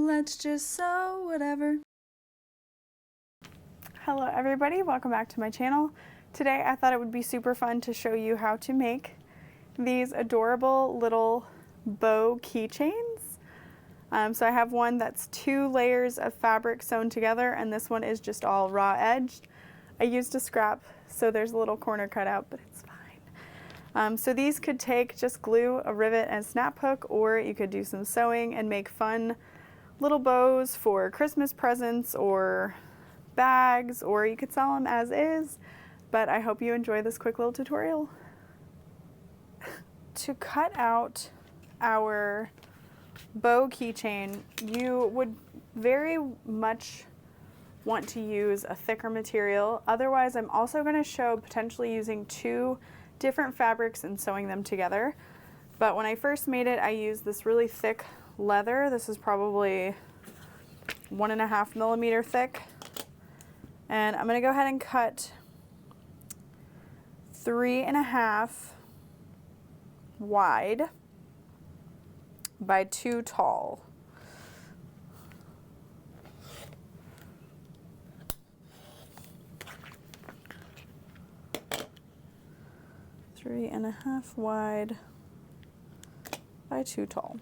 let's just sew whatever. Hello everybody, welcome back to my channel. Today I thought it would be super fun to show you how to make these adorable little bow keychains. So I have one that's 2 layers of fabric sewn together, and this one is just all raw edged. I used a scrap, so there's a little corner cut out, but it's fine. So these could take just glue, a rivet, and a snap hook, or you could do some sewing and make fun little bows for Christmas presents or bags, or you could sell them as is. But I hope you enjoy this quick little tutorial. To cut out our bow keychain, you would very much want to use a thicker material. Otherwise, I'm also going to show potentially using 2 different fabrics and sewing them together. But when I first made it, I used this really thick leather. This is probably 1.5 millimeter thick. And I'm going to go ahead and cut 3.5 wide by 2 tall. Three and a half wide by 2 tall.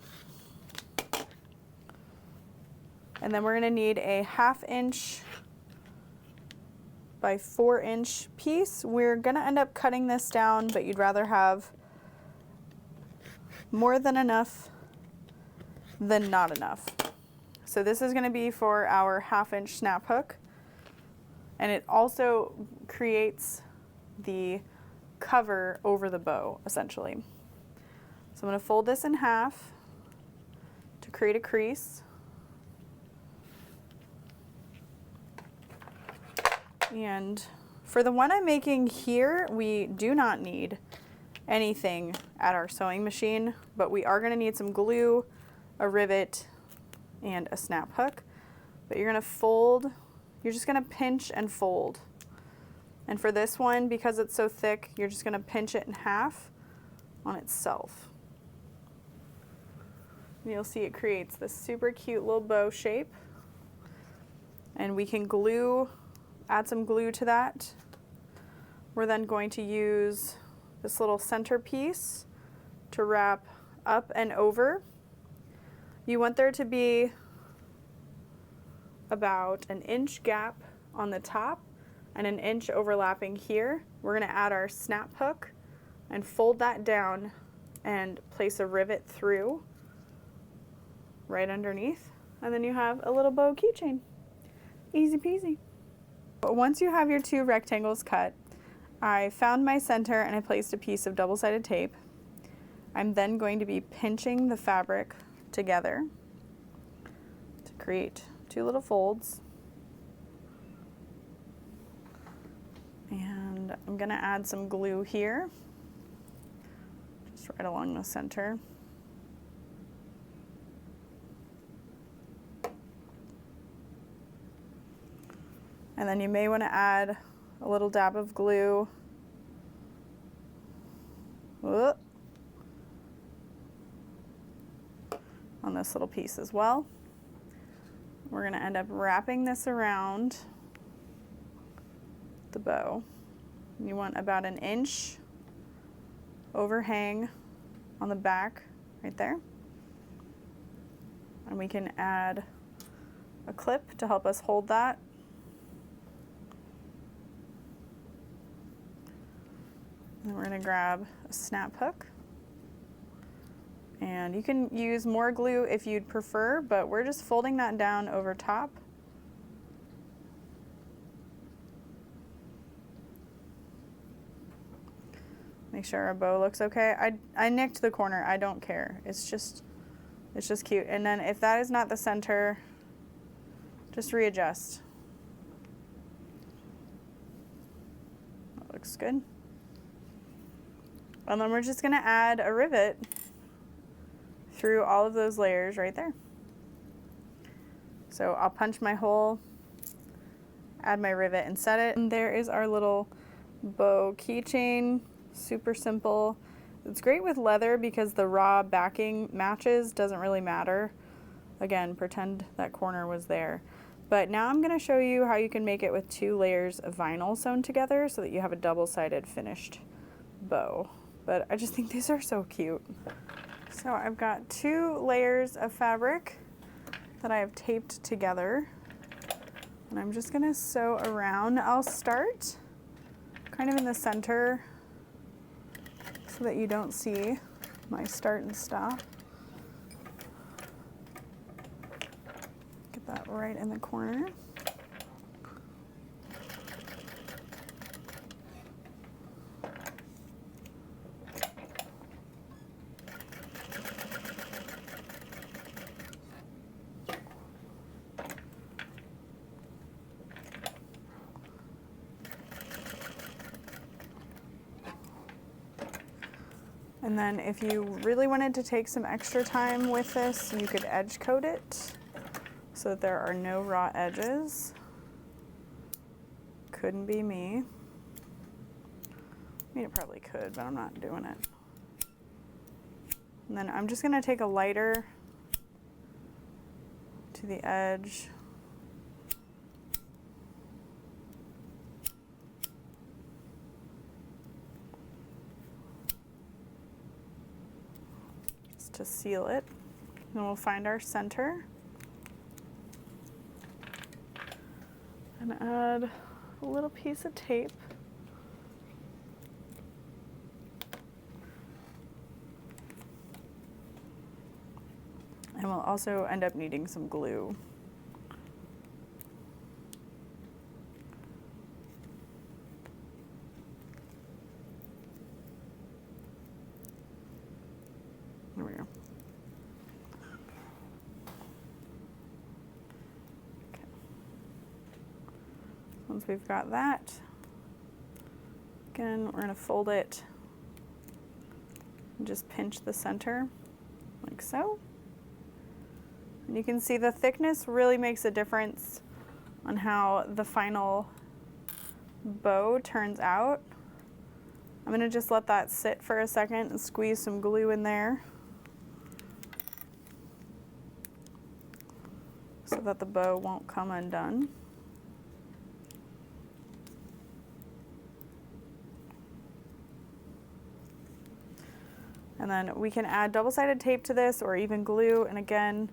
And then we're going to need a 1/2 inch by 4 inch piece. We're going to end up cutting this down, but you'd rather have more than enough than not enough. So this is going to be for our 1/2 inch snap hook, and it also creates the cover over the bow essentially. So I'm going to fold this in half to create a crease. And for the one I'm making here, we do not need anything at our sewing machine, but we are going to need some glue, a rivet, and a snap hook. But you're going to fold, you're just going to pinch and fold. And for this one, because it's so thick, you're just going to pinch it in half on itself. And you'll see it creates this super cute little bow shape. And we can glue, add some glue to that. We're then going to use this little center piece to wrap up and over. You want there to be about 1 inch gap on the top and 1 inch overlapping here. We're going to add our snap hook and fold that down and place a rivet through right underneath. And then you have a little bow keychain. Easy peasy. But once you have your 2 rectangles cut, I found my center and I placed a piece of double-sided tape. I'm then going to be pinching the fabric together to create 2 little folds. And I'm going to add some glue here, just right along the center. And then you may want to add a little dab of glue on this little piece as well. We're going to end up wrapping this around the bow. You want about 1 inch overhang on the back right there. And we can add a clip to help us hold that. And we're going to grab a snap hook. And you can use more glue if you'd prefer, but we're just folding that down over top. Make sure our bow looks okay. I nicked the corner. I don't care. It's just cute. And then if that is not the center, just readjust. That looks good. And then we're just going to add a rivet through all of those layers right there. So I'll punch my hole, add my rivet, and set it. And there is our little bow keychain. Super simple. It's great with leather because the raw backing matches, doesn't really matter. again, pretend that corner was there. But now I'm gonna show you how you can make it with 2 layers of vinyl sewn together so that you have a double-sided finished bow. But I just think these are so cute. So I've got 2 layers of fabric that I have taped together, and I'm just gonna sew around. I'll start kind of in the center so that you don't see my start and stop. Get that right in the corner. And then if you really wanted to take some extra time with this, you could edge coat it so that there are no raw edges. Couldn't be me. I mean, it probably could, but I'm not doing it. And then I'm just gonna take a lighter to the edge. To seal it. And we'll find our center and add a little piece of tape. And we'll also end up needing some glue. There we go. Okay. Once we've got that, again, we're going to fold it and just pinch the center like so. And you can see the thickness really makes a difference on how the final bow turns out. I'm going to just let that sit for a second and squeeze some glue in there so that the bow won't come undone. And then we can add double-sided tape to this or even glue, and again,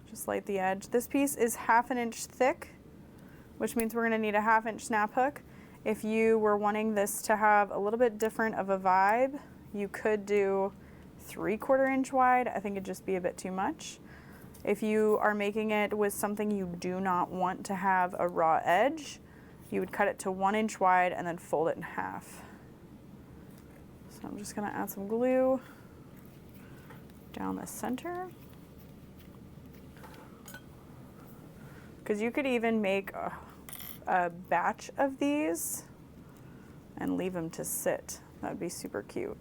just light the edge. This piece is 1/2 inch thick, which means we're going to need a 1/2 inch snap hook. If you were wanting this to have a little bit different of a vibe, you could do 3/4 inch wide. I think it'd just be a bit too much. If you are making it with something you do not want to have a raw edge, you would cut it to 1 inch wide and then fold it in half. So I'm just going to add some glue down the center. Because you could even make a batch of these and leave them to sit. That'd be super cute.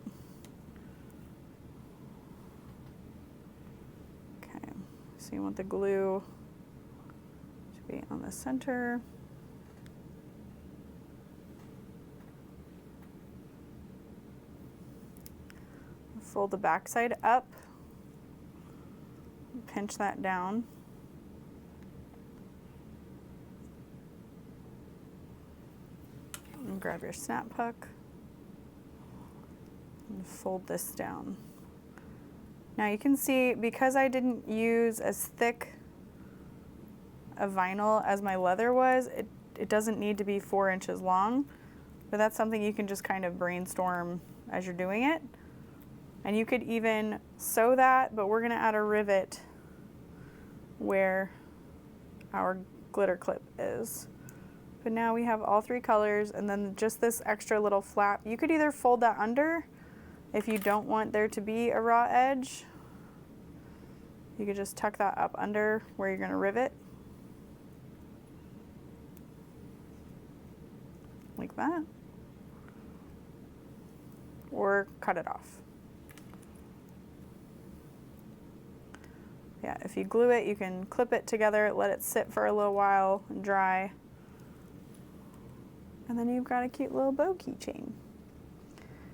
Okay, so you want the glue to be on the center. Fold the back side up, pinch that down. And grab your snap hook and fold this down. Now you can see, because I didn't use as thick a vinyl as my leather was, it doesn't need to be 4 inches long, but that's something you can just kind of brainstorm as you're doing it. And you could even sew that, but we're gonna add a rivet where our glitter clip is. But now we have all 3 colors, and then just this extra little flap. You could either fold that under if you don't want there to be a raw edge. You could just tuck that up under where you're gonna rivet. Like that. Or cut it off. Yeah, if you glue it, you can clip it together, let it sit for a little while and dry. And then you've got a cute little bow keychain.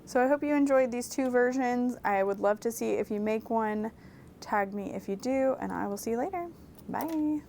So I hope you enjoyed these 2 versions. I would love to see if you make one Tag me if you do, and I will see you later. Bye.